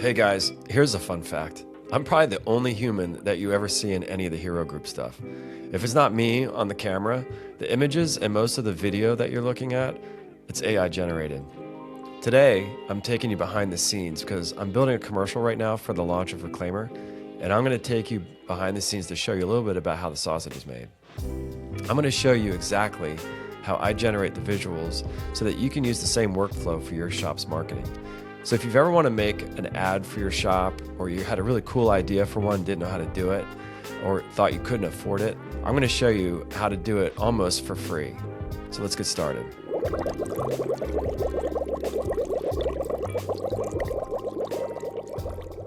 Hey guys, here's a fun fact. I'm probably the only human that you ever see in any of the Hero Group stuff. If it's not me on the camera, the images and most of the video that you're looking at, it's AI generated. Today, I'm taking you behind the scenes because I'm building a commercial right now for the launch of Reclaimr, and I'm going to take you behind the scenes to show you a little bit about how the sausage is made. I'm going to show you exactly how I generate the visuals so that you can use the same workflow for your shop's marketing. So if you've ever want to make an ad for your shop, or you had a really cool idea for one, didn't know how to do it, or thought you couldn't afford it, I'm going to show you how to do it almost for free. So let's get started.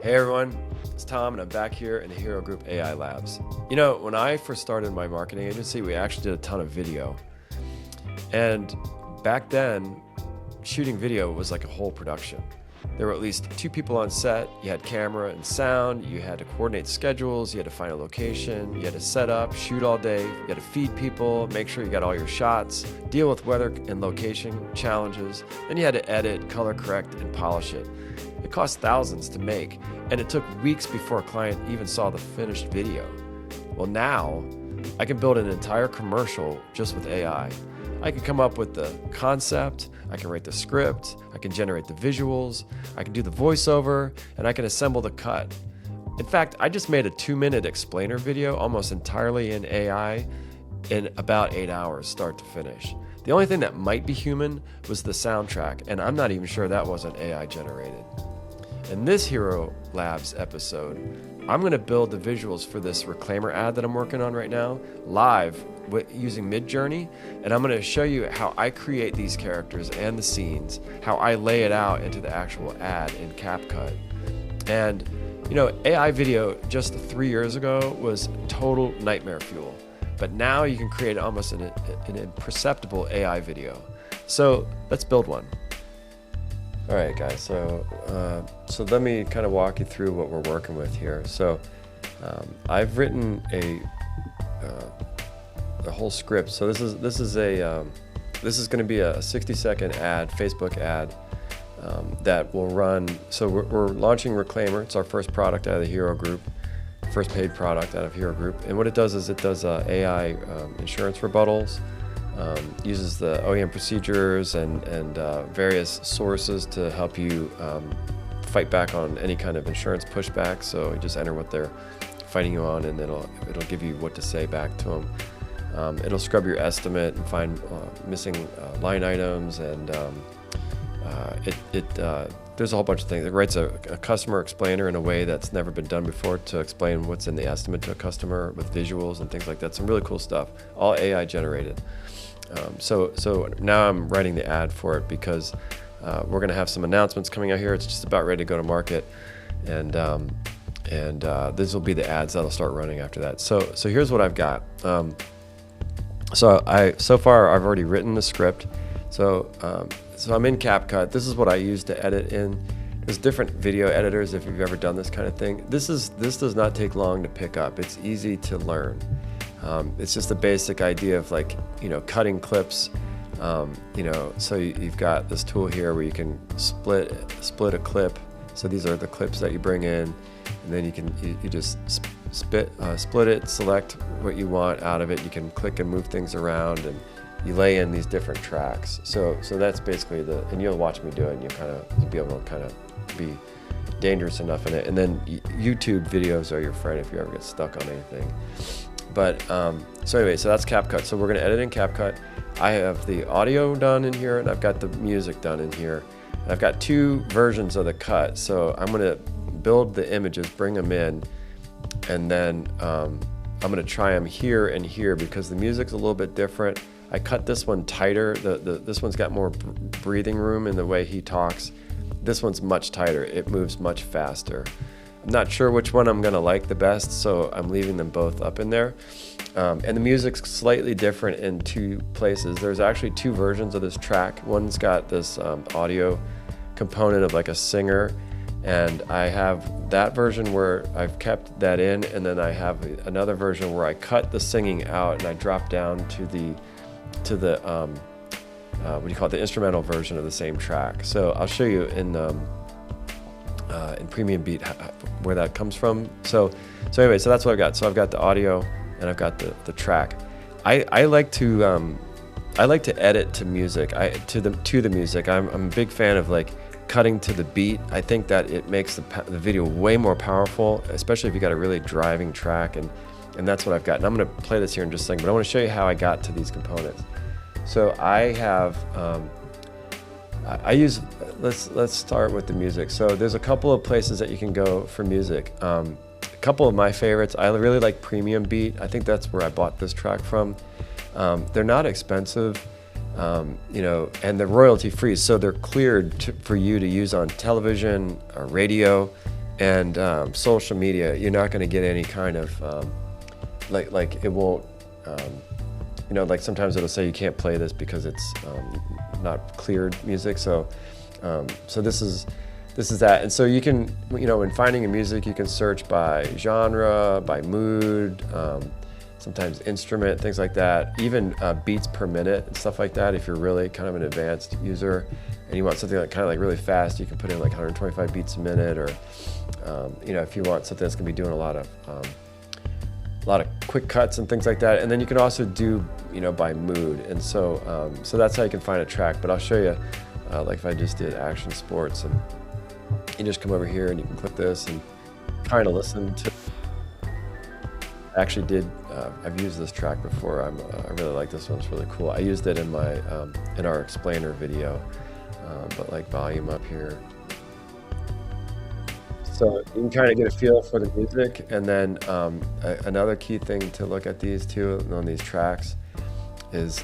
Hey everyone, it's Tom and I'm back here in the Hero Group AI Labs. You know, when I first started my marketing agency, we actually did a ton of video. And back then, shooting video was like a whole production. There were at least 2 people on set. You had camera and sound. You had to coordinate schedules. You had to find a location. You had to set up, shoot all day. You had to feed people, make sure you got all your shots, deal with weather and location challenges. Then you had to edit, color correct, and polish it. It cost thousands to make, and it took weeks before a client even saw the finished video. Well, now I can build an entire commercial just with AI. I can come up with the concept, I can write the script, I can generate the visuals, I can do the voiceover, and I can assemble the cut. In fact, I just made a 2-minute explainer video almost entirely in AI in about 8 hours, start to finish. The only thing that might be human was the soundtrack, and I'm not even sure that wasn't AI generated. In this Hero Labs episode, I'm going to build the visuals for this Reclaimr ad that I'm working on right now live using Midjourney, and I'm going to show you how I create these characters and the scenes, how I lay it out into the actual ad in CapCut. And you know, AI video just 3 years ago was total nightmare fuel, but now you can create almost an imperceptible AI video. So let's build one. All right, guys, so let me kind of walk you through what we're working with here. So I've written a whole script. So this is going to be a 60-second ad, Facebook ad that will run. So we're launching Reclaimr. It's our first product out of the Hero Group, first paid product out of Hero Group. And what it does is it does AI insurance rebuttals. Uses the OEM procedures and various sources to help you fight back on any kind of insurance pushback. So you just enter what they're fighting you on, and it'll give you what to say back to them. It'll scrub your estimate and find missing line items, and there's a whole bunch of things. It writes a customer explainer in a way that's never been done before to explain what's in the estimate to a customer with visuals and things like that. Some really cool stuff, all AI generated. So now I'm writing the ad for it because we're going to have some announcements coming out here. It's just about ready to go to market, and this will be the ads that'll start running after that. So here's what I've got. So far I've already written the script. So I'm in CapCut. This is what I use to edit in. There's different video editors if you've ever done this kind of thing. This does not take long to pick up. It's easy to learn. It's just a basic idea of, like, you know, cutting clips. You know, so you've got this tool here where you can split a clip. So these are the clips that you bring in, and then you just split it, select what you want out of it. You can click and move things around, and you lay in these different tracks. So that's basically and you'll watch me do it, and you'll be able to kind of be dangerous enough in it. And then YouTube videos are your friend if you ever get stuck on anything. But so anyway, so that's CapCut. So we're going to edit in CapCut. I have the audio done in here, and I've got the music done in here. And I've got 2 versions of the cut. So I'm going to build the images, bring them in, and then I'm going to try them here and here because the music's a little bit different. I cut this one tighter. This one's got more breathing room in the way he talks. This one's much tighter. It moves much faster. I'm not sure which one I'm gonna like the best, so I'm leaving them both up in there. And the music's slightly different in 2 places. There's actually 2 versions of this track. One's got this audio component of like a singer, and I have that version where I've kept that in, and then I have another version where I cut the singing out and I drop down to the what do you call it, the instrumental version of the same track. So I'll show you in and PremiumBeat, where that comes from. So anyway, so that's what I've got. So I've got the audio and I've got the track. I like to edit to music. To the music. I'm a big fan of like cutting to the beat. I think that it makes the video way more powerful, especially if you got a really driving track, and that's what I've got. And I'm going to play this here in just a second, but I want to show you how I got to these components. So I have I use, let's start with the music. So there's a couple of places that you can go for music. A couple of my favorites, I really like PremiumBeat. I think that's where I bought this track from. They're not expensive, you know, and they're royalty free. So they're cleared for you to use on television, or radio, and social media. You're not going to get any kind of, like it won't, you know, like sometimes it'll say you can't play this because it's not cleared music. So this is that. And so you can, you know, when finding your music, you can search by genre, by mood, sometimes instrument, things like that, even beats per minute and stuff like that. If you're really kind of an advanced user and you want something like kind of like really fast, you can put in like 125 beats a minute, or you know, if you want something that's gonna be doing a lot of quick cuts and things like that. And then you can also do, you know, by mood. And so so that's how you can find a track. But I'll show you, like if I just did action sports, and you just come over here and you can click this and kind of listen to. I actually did, I've used this track before. I really like this one, it's really cool. I used it in my, in our Reclaimr video, but like volume up here. So you can kind of get a feel for the music. And then another key thing to look at these two, on these tracks, is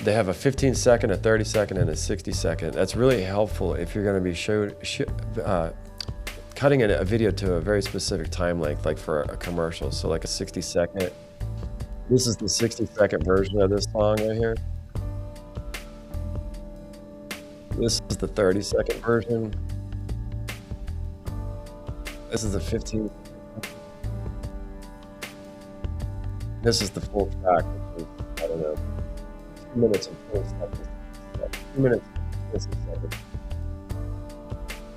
they have a 15-second, a 30-second, and a 60-second. That's really helpful if you're going to be cutting a video to a very specific time length, like for a commercial. So like a 60-second. This is the 60-second version of this song right here. This is the 30-second version. This is the 15. This is the full track, which is, I don't know, 2 minutes and 20 seconds. 2 minutes and 20 seconds.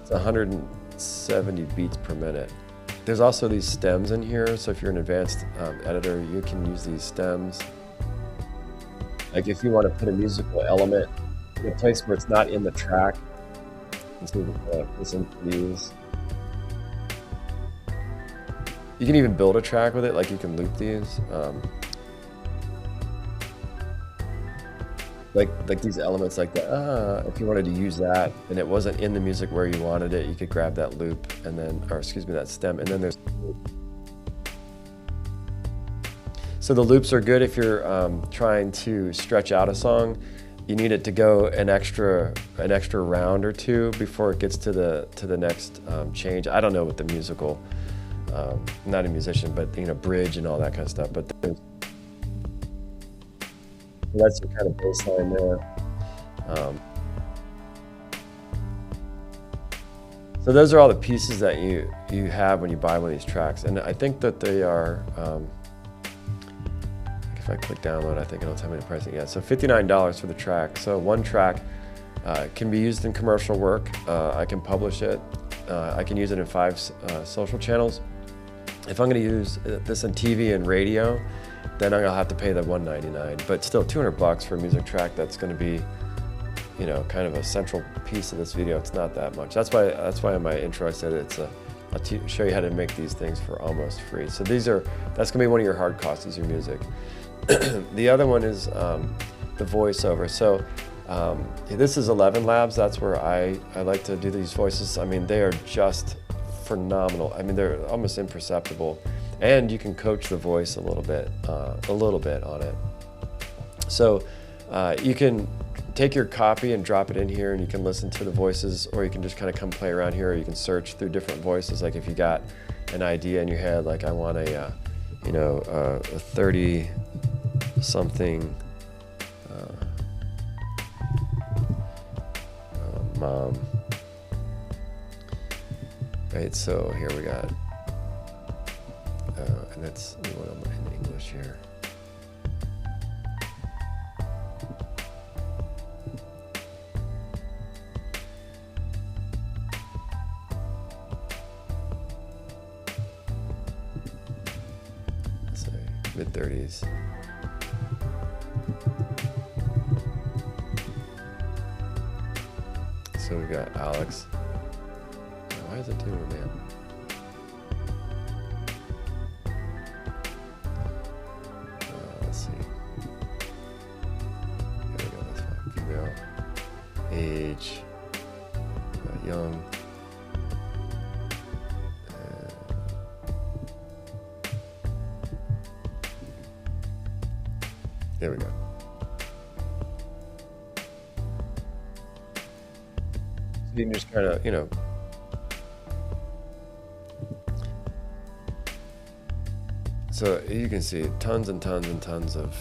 It's 170 beats per minute. There's also these stems in here, so if you're an advanced editor, you can use these stems. Like if you want to put a musical element in a place where it's not in the track, so listen to these. You can even build a track with it, like you can loop these. Like these elements like that, if you wanted to use that and it wasn't in the music where you wanted it, you could grab that loop and then, or excuse me, that stem, and then there's so the loops are good if you're trying to stretch out a song. You need it to go an extra round or two before it gets to the next change. I don't know what the musical, I'm not a musician, but you know, bridge and all that kind of stuff. But that's your kind of baseline there. So those are all the pieces that you have when you buy one of these tracks, and I think that they are. If I click download, I think it'll tell me the pricing. Yeah, so $59 for the track. So one track can be used in commercial work. I can publish it. I can use it in 5 social channels. If I'm going to use this in TV and radio, then I'm gonna have to pay the $199. But still, $200 for a music track. That's going to be, you know, kind of a central piece of this video. It's not that much. That's why in my intro I said it's a. I'll show you how to make these things for almost free. So that's going to be one of your hard costs, is your music. The other one is the voiceover. So this is ElevenLabs. That's where I like to do these voices. I mean, they are just phenomenal. I mean, they're almost imperceptible, and you can coach the voice a little bit on it. So you can take your copy and drop it in here, and you can listen to the voices, or you can just kind of come play around here, or you can search through different voices. Like if you got an idea in your head, like I want a 30-something mom. Right, so here we got, and that's what I'm in English here. mid-30s. So we've got Alex. Why is it doing a man? Let's see. Here we go, that's fine. Female. Age. Young. There we go. So you can just kind of, you know, so you can see tons and tons and tons of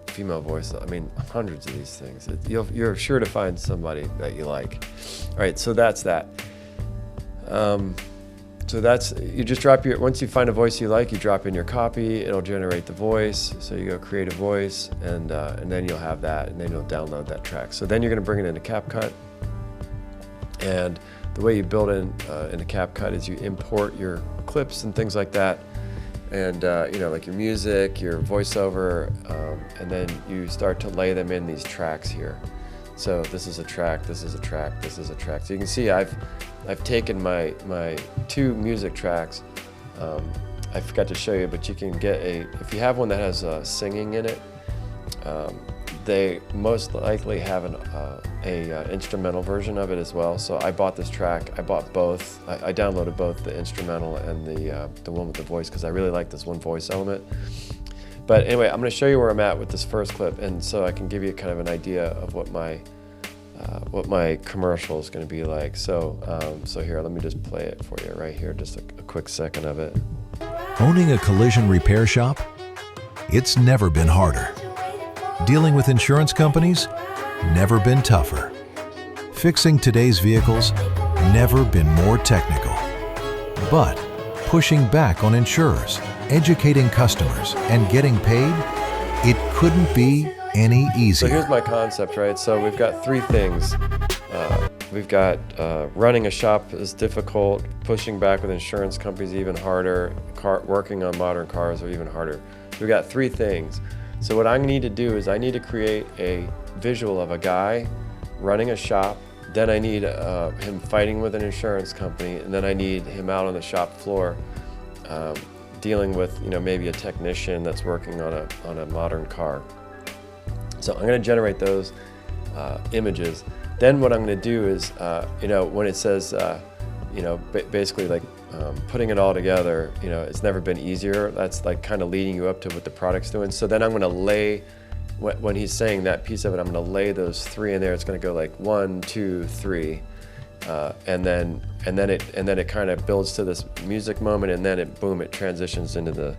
female voices. I mean, hundreds of these things. You're sure to find somebody that you like. All right, so that's that. So that's, you just drop your, once you find a voice you like, you drop in your copy, it'll generate the voice. So you go create a voice, and then you'll have that, and then you'll download that track. So then you're gonna bring it into CapCut. And the way you build in into CapCut is you import your clips and things like that. And you know, like your music, your voiceover, and then you start to lay them in these tracks here. So this is a track, this is a track, this is a track. So you can see I've taken my 2 music tracks. I forgot to show you, but you can get if you have one that has singing in it, they most likely have an instrumental version of it as well. So I bought this track. I bought both. I downloaded both the instrumental and the one with the voice because I really like this one voice element. But anyway, I'm going to show you where I'm at with this first clip, and so I can give you kind of an idea of what my commercial is going to be like. So so here, let me just play it for you right here, just a quick second of it. Owning a collision repair shop? It's never been harder. Dealing with insurance companies? Never been tougher. Fixing today's vehicles? Never been more technical. But pushing back on insurers, educating customers, and getting paid? It couldn't be any easier. So here's my concept, right? So we've got 3 things. We've got running a shop is difficult, pushing back with insurance companies even harder, working on modern cars are even harder. So we've got 3 things. So what I need to do is I need to create a visual of a guy running a shop. Then I need him fighting with an insurance company, and then I need him out on the shop floor dealing with, you know, maybe a technician that's working on a modern car. So I'm going to generate those images. Then what I'm going to do is, you know, when it says, you know, basically like putting it all together, you know, it's never been easier. That's like kind of leading you up to what the product's doing. So then I'm going to lay, when he's saying that piece of it, I'm going to lay those 3 in there. It's going to go like 1, 2, 3, and then it kind of builds to this music moment, and then it transitions into the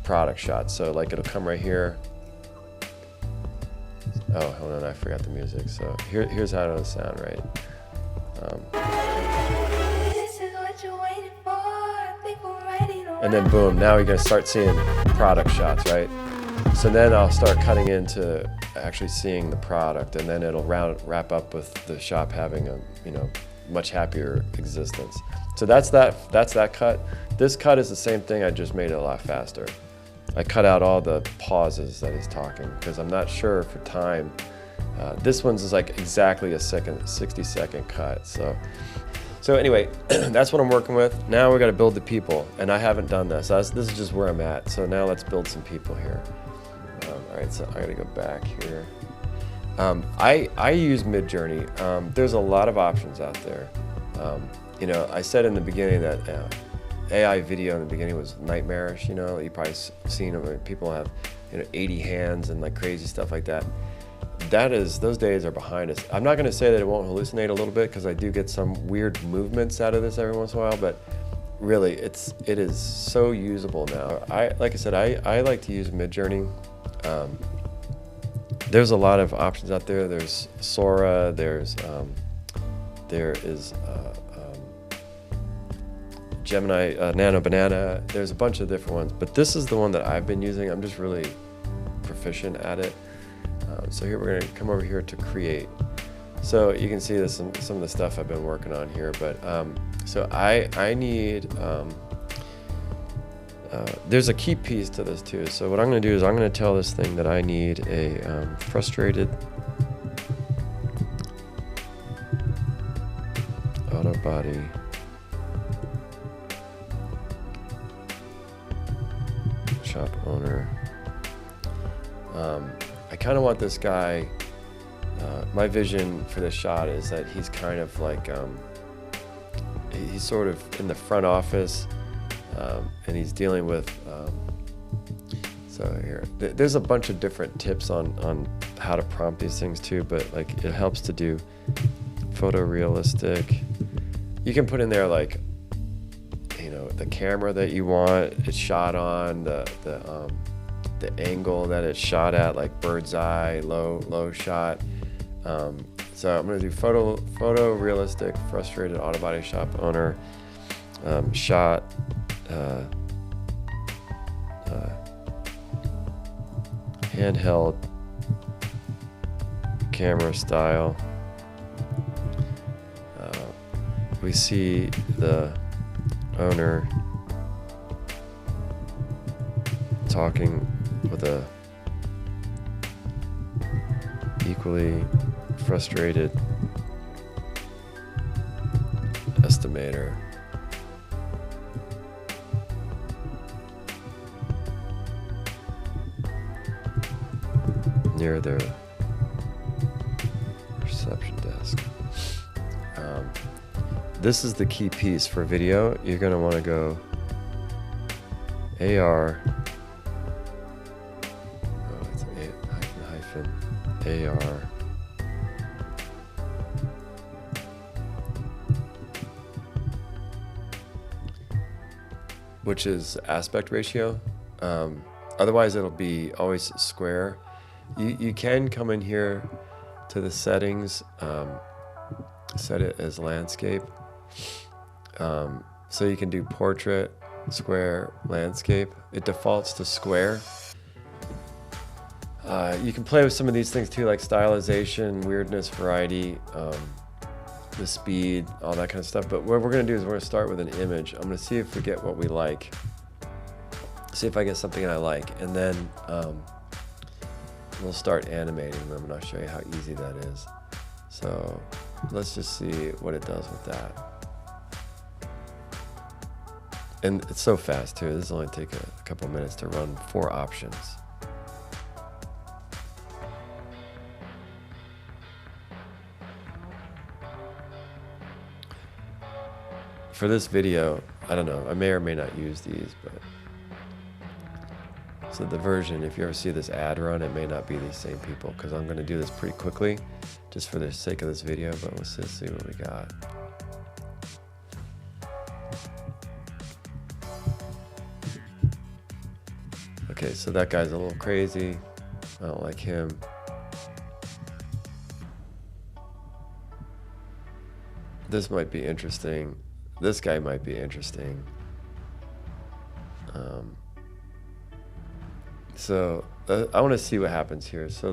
product shot. So like it'll come right here. Oh, hold on, I forgot the music. So here's how it'll sound, right? And then boom, now you're gonna start seeing product shots, right? So then I'll start cutting into actually seeing the product, and then it'll wrap up with the shop having a, you know, much happier existence. So that's that cut. This cut is the same thing, I just made it a lot faster. I cut out all the pauses that he's talking because I'm not sure for time. This one's is like exactly a 60-second cut. So anyway, that's what I'm working with. Now we got to build the people, and I haven't done this. This is just where I'm at. So now let's build some people here. All right, so I got to go back here. I use Midjourney. There's a lot of options out there. You know, I said in the beginning that AI video in the beginning was nightmarish. You know, you probably seen it where people have, you know, 80 hands and like crazy stuff like that. Those days are behind us. I'm not going to say that it won't hallucinate a little bit, because I do get some weird movements out of this every once in a while, but really it is so usable now. Like I said, I like to use Midjourney. There's a lot of options out there. There's Sora, there is Gemini, Nano Banana. There's a bunch of different ones, but this is the one that I've been using. I'm just really proficient at it. So here we're going to come over here to create. So you can see this some of the stuff I've been working on here, but so I need there's a key piece to this too. So what I'm going to do is I'm going to tell this thing that I need a frustrated auto body shop owner. I kind of want this guy, my vision for this shot is that he's kind of like, he's sort of in the front office, and he's dealing with, so here, there's a bunch of different tips on how to prompt these things too, but like it helps to do photorealistic. You can put in there like, you know, the camera that you want it shot on, the angle that it's shot at, like bird's eye, low shot. So I'm gonna do photorealistic frustrated auto body shop owner shot. Handheld camera style. We see the owner talking with a equally frustrated estimator. Near their reception desk. This is the key piece for video. You're going to want to go AR, it's hyphen AR, which is aspect ratio. Otherwise it'll be always square. You can come in here to the settings, set it as landscape. So you can do portrait, square, landscape. It defaults to square. You can play with some of these things too, like stylization, weirdness, variety, the speed, all that kind of stuff. But what we're gonna do is we're gonna start with an image. I'm gonna see if we get what we like. See if I get something I like, and then we'll start animating them, and I'll show you how easy that is. So let's just see what it does with that. And it's so fast too. This will only take a couple minutes to run 4 options. For this video, I don't know, I may or may not use these, but so the version, if you ever see this ad run, it may not be these same people, because I'm going to do this pretty quickly just for the sake of this video, but let's just see what we got. Okay, so that guy's a little crazy. I don't like him. This might be interesting. This guy might be interesting. So I want to see what happens here. So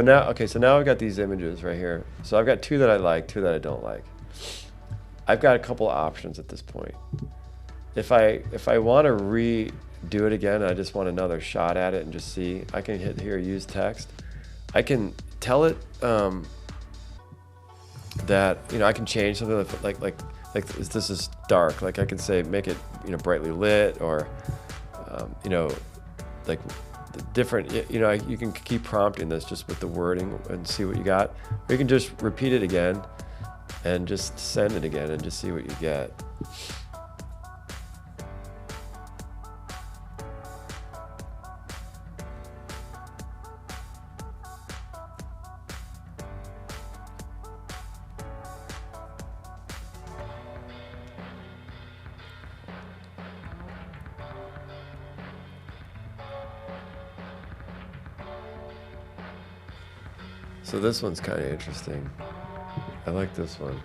now I've got these images right here. So I've got 2 that I like, 2 that I don't like. I've got a couple of options at this point. If I want to redo it again, I just want another shot at it and just see, I can hit here, use text. I can tell it that, you know, I can change something like this is dark. Like I can say, make it, you know, brightly lit, or, you know, like the different, you know, you can keep prompting this just with the wording and see what you got. Or you can just repeat it again and just send it again and just see what you get. So this one's kind of interesting. I like this one.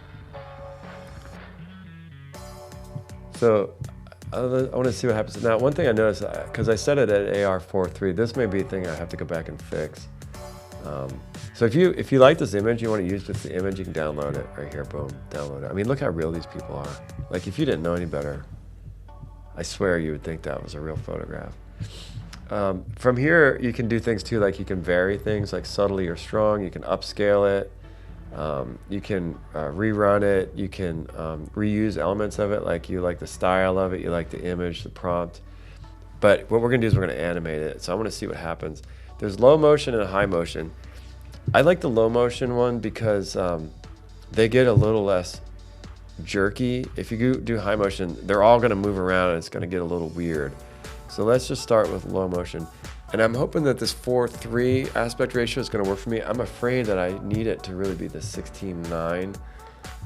So I want to see what happens. Now, one thing I noticed, because I set it at AR4.3, this may be a thing I have to go back and fix. So if you like this image, you want to use just the image, you can download it right here. Boom, download it. I mean, look how real these people are. Like, if you didn't know any better, I swear you would think that was a real photograph. From here, you can do things too, like you can vary things like subtly or strong. You can upscale it. You can rerun it. You can reuse elements of it, like you like the style of it, you like the image, the prompt. But what we're gonna do is we're gonna animate it. So I wanna see what happens. There's low motion and high motion. I like the low motion one because they get a little less jerky. If you do high motion, they're all gonna move around and it's gonna get a little weird. So let's just start with low motion. And I'm hoping that this 4:3 aspect ratio is gonna work for me. I'm afraid that I need it to really be the 16:9,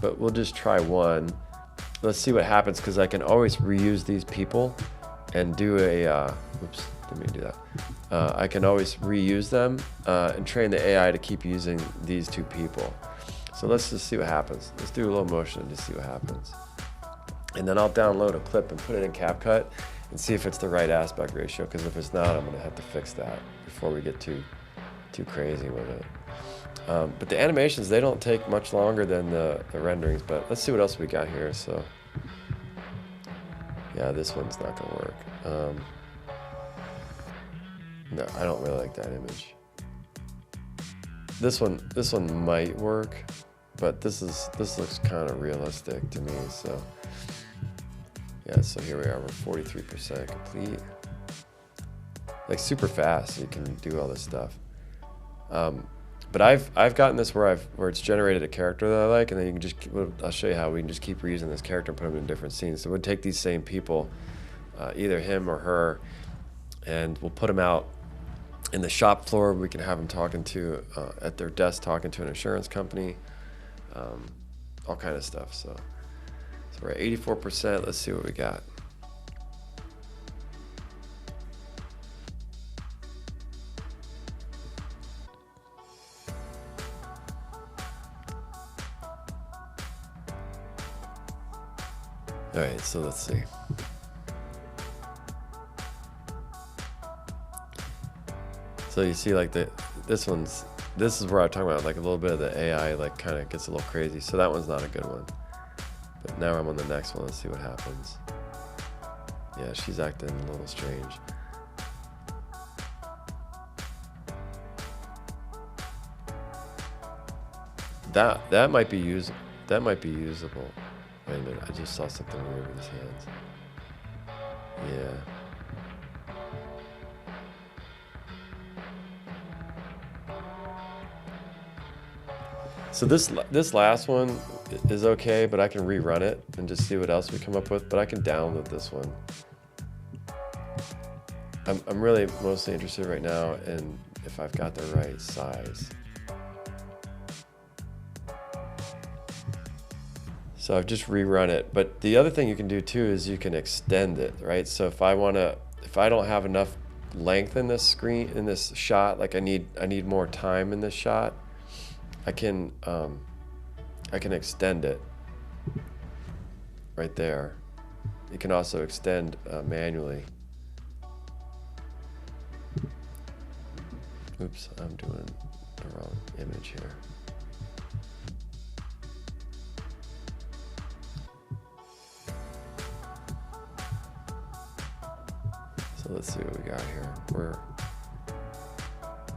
but we'll just try one. Let's see what happens, because I can always reuse these people and do a, oops, didn't mean to do that. I can always reuse them and train the AI to keep using these two people. So let's just see what happens. Let's do a low motion and just see what happens. And then I'll download a clip and put it in CapCut and see if it's the right aspect ratio, because if it's not, I'm gonna have to fix that before we get too crazy with it. But the animations, they don't take much longer than the renderings, but let's see what else we got here. So yeah, this one's not gonna work. No, I don't really like that image. This one might work, but this looks kind of realistic to me. So yeah, so here we are. We're 43% complete. Like super fast, you can do all this stuff. But I've gotten this where it's generated a character that I like, and then you can just I'll show you how we can just keep reusing this character and put them in different scenes. So we'll take these same people, either him or her, and we'll put them out in the shop floor. We can have them talking to at their desk, talking to an insurance company, all kind of stuff. So we're at 84%. Let's see what we got. All right, so let's see. So you see, like this is where I'm talking about, like a little bit of the AI like kind of gets a little crazy. So that one's not a good one. But now I'm on the next one. Let's see what happens. Yeah, she's acting a little strange. That might be usable. That might be usable. Wait a minute, I just saw something weird with his hands. Yeah. So this last one is okay, but I can rerun it and just see what else we come up with. But I can download this one. I'm really mostly interested right now in if I've got the right size. So I've just rerun it. But the other thing you can do too is you can extend it, right? So if I don't have enough length in this screen, in this shot, like I need more time in this shot, I can extend it right there. You can also extend manually. Oops, I'm doing the wrong image here. So let's see what we got here. We're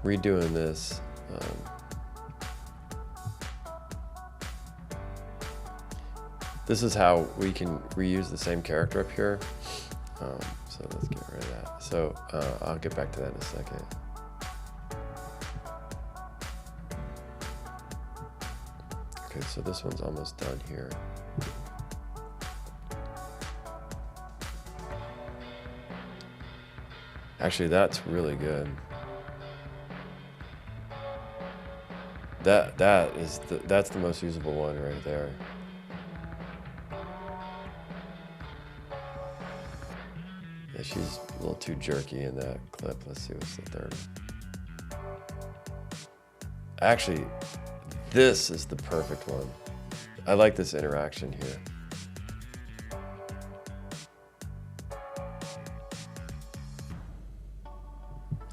redoing this. This is how we can reuse the same character up here. So let's get rid of that. So I'll get back to that in a second. Okay, so this one's almost done here. Actually, that's really good. That's the most usable one right there. Yeah, she's a little too jerky in that clip. Let's see what's the third. Actually, this is the perfect one. I like this interaction here.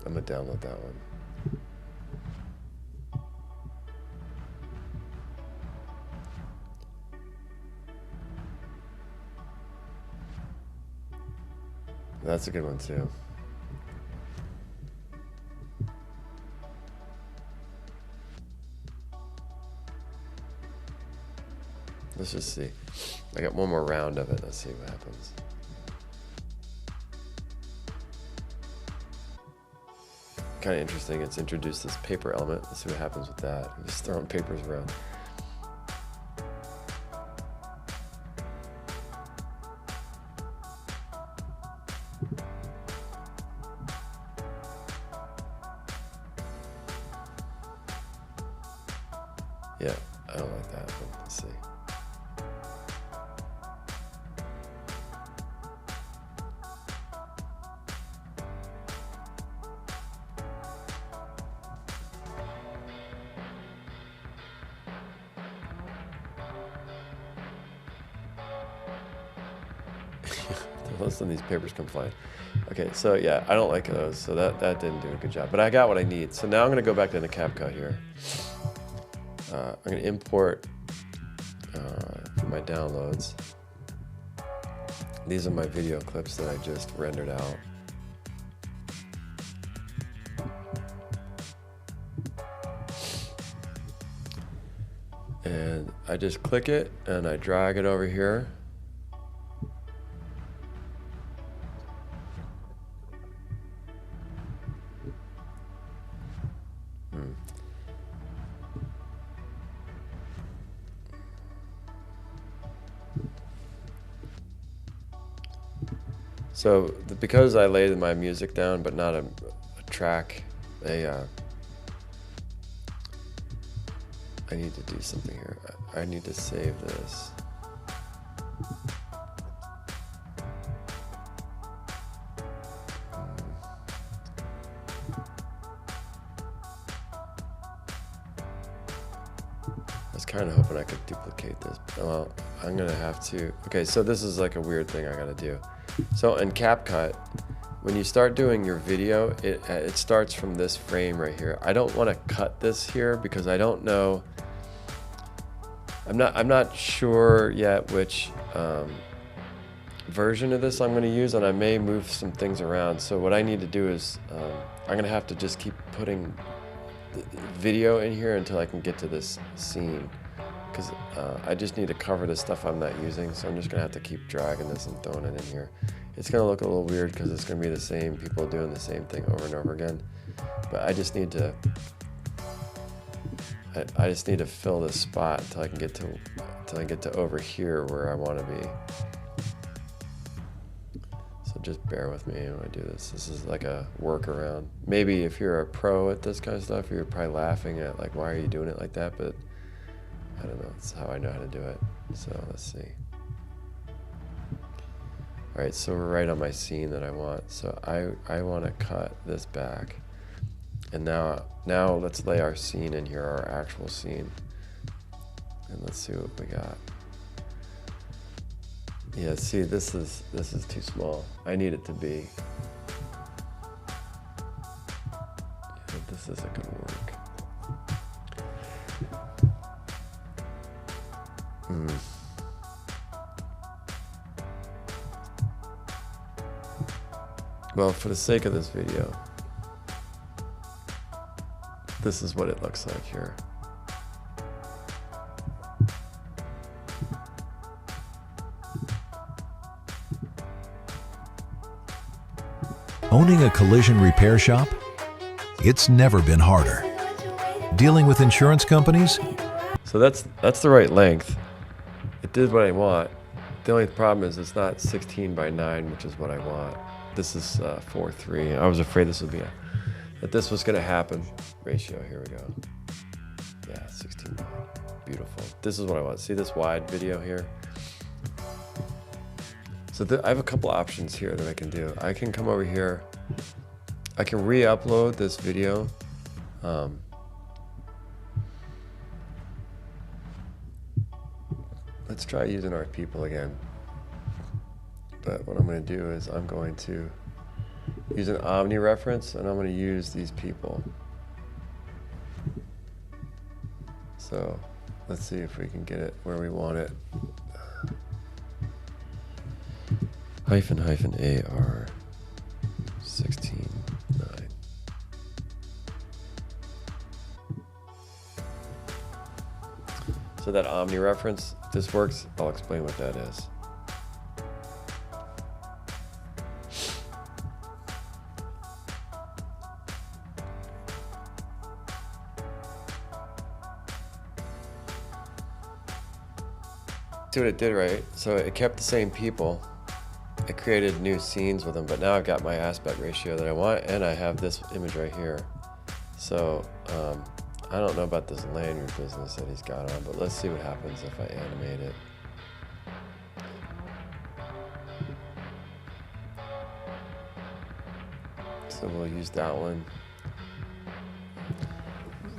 I'm gonna download that one. That's a good one too. Let's just see. I got one more round of it. Let's see what happens. Kind of interesting. It's introduced this paper element. Let's see what happens with that. I'm just throwing papers around. Yeah, I don't like that, but let's see. Let's let these papers come flying. Okay, so yeah, I don't like those, so that didn't do a good job. But I got what I need. So now I'm gonna go back into CapCut here. I'm gonna import from my downloads. These are my video clips that I just rendered out. And I just click it and I drag it over here. So because I laid my music down, but not a track, I need to do something here. I need to save this. I was kind of hoping I could duplicate this. Well, I'm gonna have to. Okay, so this is like a weird thing I gotta do. So in CapCut, when you start doing your video, it starts from this frame right here. I don't want to cut this here because I don't know. I'm not sure yet which version of this I'm going to use, and I may move some things around. So what I need to do is I'm going to have to just keep putting video in here until I can get to this scene, because I just need to cover the stuff I'm not using. So I'm just going to have to keep dragging this and throwing it in here. It's going to look a little weird because it's going to be the same people doing the same thing over and over again. But I just need to fill this spot until I can get to over here where I want to be. So just bear with me when I do this. This is like a workaround. Maybe if you're a pro at this kind of stuff, you're probably laughing at like, why are you doing it like that? But I don't know. It's how I know how to do it. So let's see. All right, so we're right on my scene that I want. So I want to cut this back. And now let's lay our scene in here, our actual scene. And let's see what we got. Yeah, see, this is too small. I need it to be. Yeah, this isn't gonna work. Well, for the sake of this video, this is what it looks like here. Owning a collision repair shop? It's never been harder. Dealing with insurance companies? So that's the right length. It did what I want. The only problem is it's not 16 by 9, which is what I want. This is 4:3. I was afraid that this was going to happen. Ratio, here we go. Yeah, 16. Beautiful. This is what I want. See this wide video here? So I have a couple options here that I can do. I can come over here. I can re-upload this video. Let's try using our people again. But what I'm going to do is I'm going to use an Omni Reference, and I'm going to use these people. So let's see if we can get it where we want it. -AR. 16:9. So that Omni reference, if this works, I'll explain what that is. See what it did, right? So it kept the same people. It created new scenes with them, but now I've got my aspect ratio that I want, and I have this image right here. So I don't know about this lanyard business that he's got on, but let's see what happens if I animate it. So we'll use that one.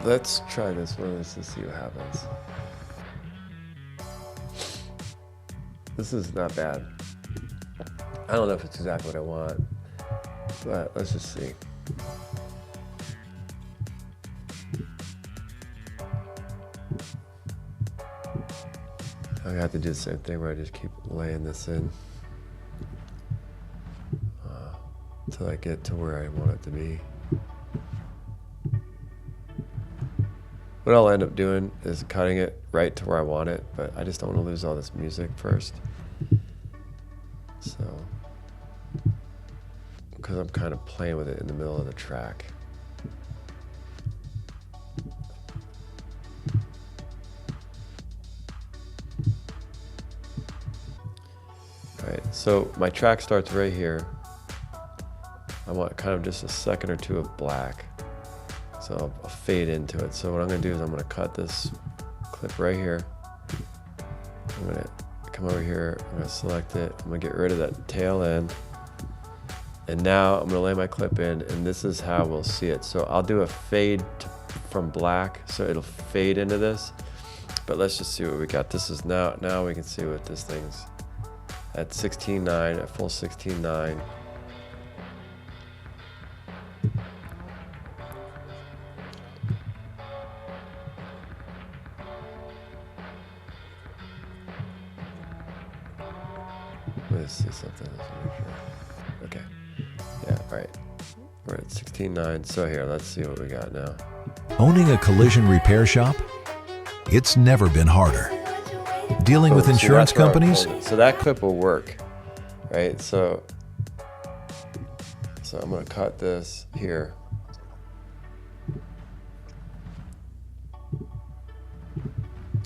Let's try this one and see what happens. This is not bad. I don't know if it's exactly what I want, but let's just see. I have to do the same thing where I just keep laying this in until I get to where I want it to be. What I'll end up doing is cutting it right to where I want it, but I just don't want to lose all this music first. So, because I'm kind of playing with it in the middle of the track. All right, so my track starts right here. I want kind of just a second or two of black. So I'll fade into it. So what I'm gonna do is I'm gonna cut this clip right here. I'm gonna come over here, I'm gonna select it. I'm gonna get rid of that tail end. And now I'm gonna lay my clip in, and this is how we'll see it. So I'll do a fade from black, so it'll fade into this. But let's just see what we got. This is now we can see what this thing's at 16:9, at full 16:9. Let's see something. Let's make sure. Okay. Yeah, all right. We're at 16:9. So here, let's see what we got now. Owning a collision repair shop? It's never been harder. Dealing with insurance companies? So that clip will work, right? So I'm gonna cut this here.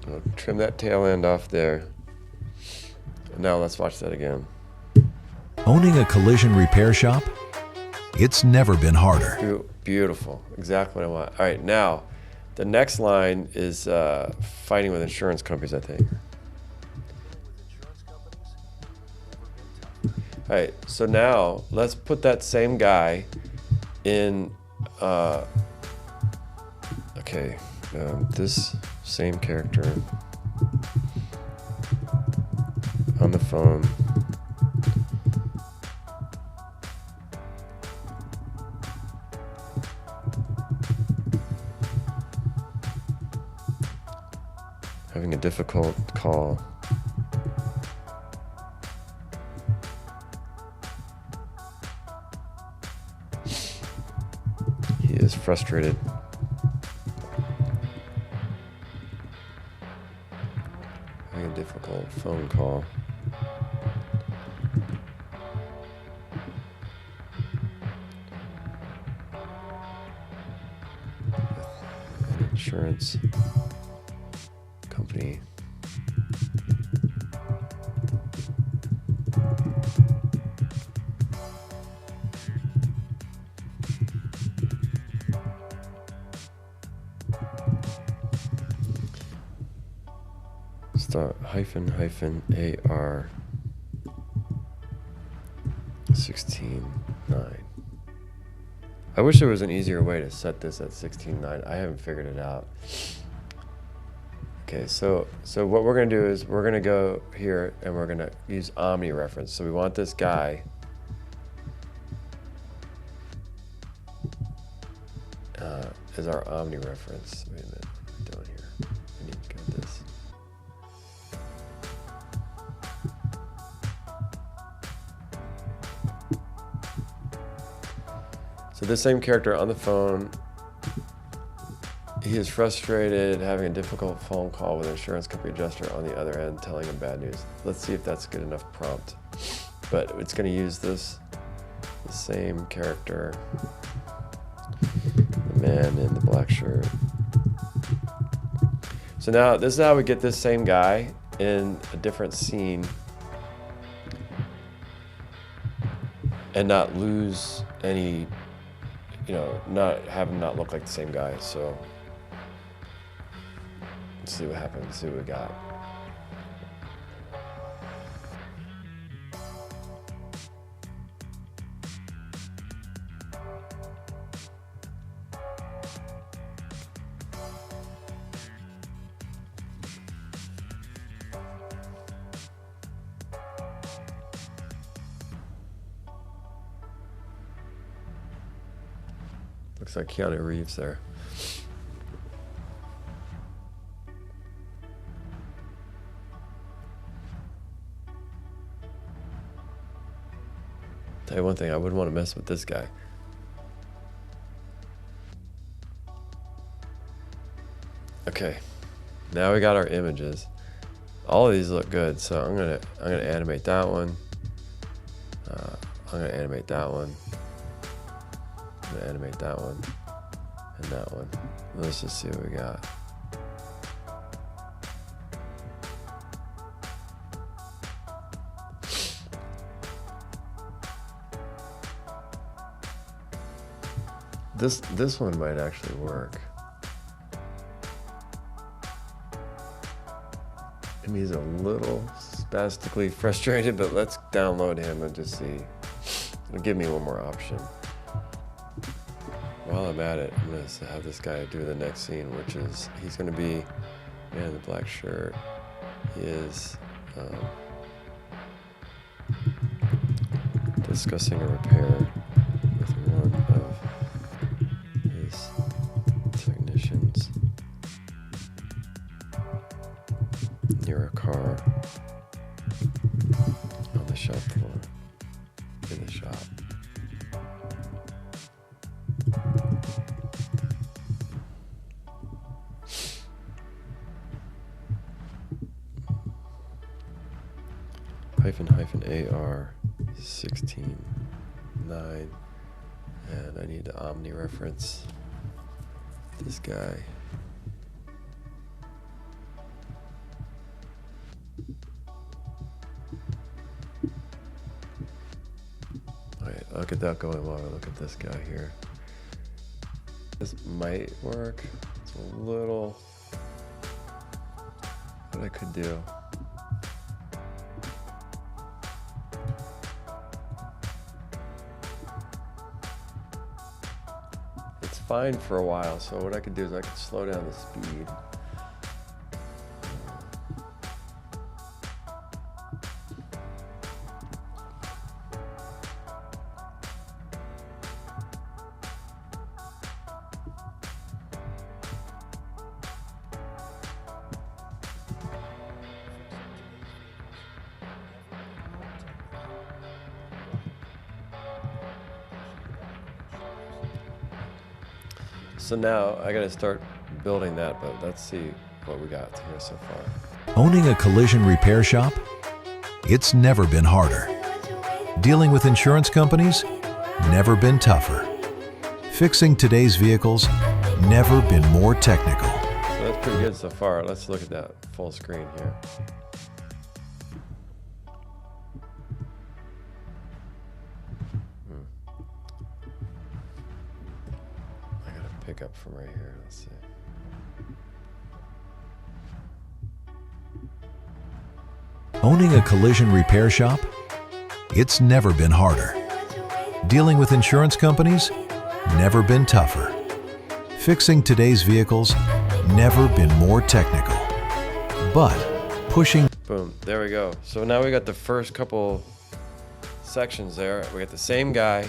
I'll trim that tail end off there. Now let's watch that again. Owning a collision repair shop? It's never been harder. Beautiful, exactly what I want. All right, now the next line is fighting with insurance companies, I think. All right, so now let's put that same guy in, this same character on the phone. Having a difficult call. He is frustrated. Having a difficult phone call. An insurance company. Start -AR 16:9. I wish there was an easier way to set this at 16:9. I haven't figured it out. Okay, so what we're gonna do is we're gonna go here and we're gonna use Omni Reference. So we want this guy as our Omni Reference. Wait a minute, what am I doing here? I need to go this. So this same character on the phone, he is frustrated having a difficult phone call with an insurance company adjuster on the other end telling him bad news. Let's see if that's good enough prompt. But it's going to use the same character, the man in the black shirt. So now this is how we get this same guy in a different scene and not lose any, not have him not look like the same guy. So let's see what happens, let's see what we got. Looks like Keanu Reeves there. Tell you one thing, I wouldn't want to mess with this guy. Okay, now we got our images. All of these look good, so I'm gonna animate that one. I'm gonna animate that one. I'm gonna animate that one and that one. Let's just see what we got. This one might actually work. I mean, he's a little spastically frustrated, but let's download him and just see. It'll give me one more option. While I'm at it, I'm gonna have this guy do the next scene, which is he's gonna be man in the black shirt. He is discussing a repair with one of his technicians near a car on the shop floor in the shop. AR 16:9, and I need the Omni Reference. This guy. Alright, I'll get that going while I look at this guy here. This might work. It's a little what I could do. Fine for a while, so what I could do is I could slow down the speed. So now I gotta start building that, but let's see what we got here so far. Owning a collision repair shop? It's never been harder. Dealing with insurance companies? Never been tougher. Fixing today's vehicles? Never been more technical. So that's pretty good so far. Let's look at that full screen here. Pick up from right here. Let's see. Owning a collision repair shop? It's never been harder. Dealing with insurance companies? Never been tougher. Fixing today's vehicles? Never been more technical. But pushing... Boom, there we go. So now we got the first couple sections there. We got the same guy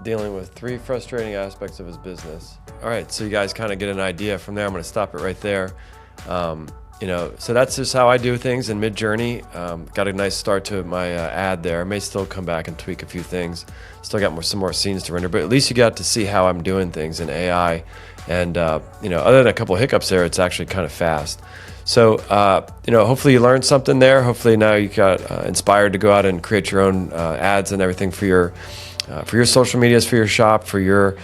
dealing with 3 frustrating aspects of his business. All right, so you guys kind of get an idea from there. I'm going to stop it right there. So that's just how I do things in Midjourney. Got a nice start to my ad there. I may still come back and tweak a few things. Still got some more scenes to render, but at least you got to see how I'm doing things in AI. And, other than a couple of hiccups there, it's actually kind of fast. So, hopefully you learned something there. Hopefully now you got inspired to go out and create your own ads and everything for your social medias, for your shop, for your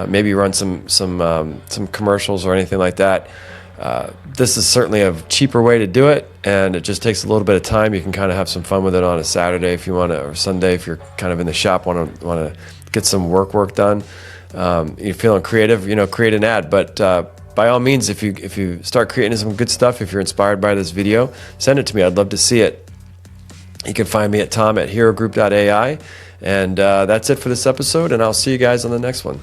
maybe run some commercials or anything like that. This is certainly a cheaper way to do it, and it just takes a little bit of time. You can kind of have some fun with it on a Saturday if you want to, or Sunday if you're kind of in the shop, want to get some work done. You're feeling creative, create an ad. But by all means, if you start creating some good stuff, if you're inspired by this video, send it to me. I'd love to see it. You can find me at tom@herogroup.ai. And that's it for this episode, and I'll see you guys on the next one.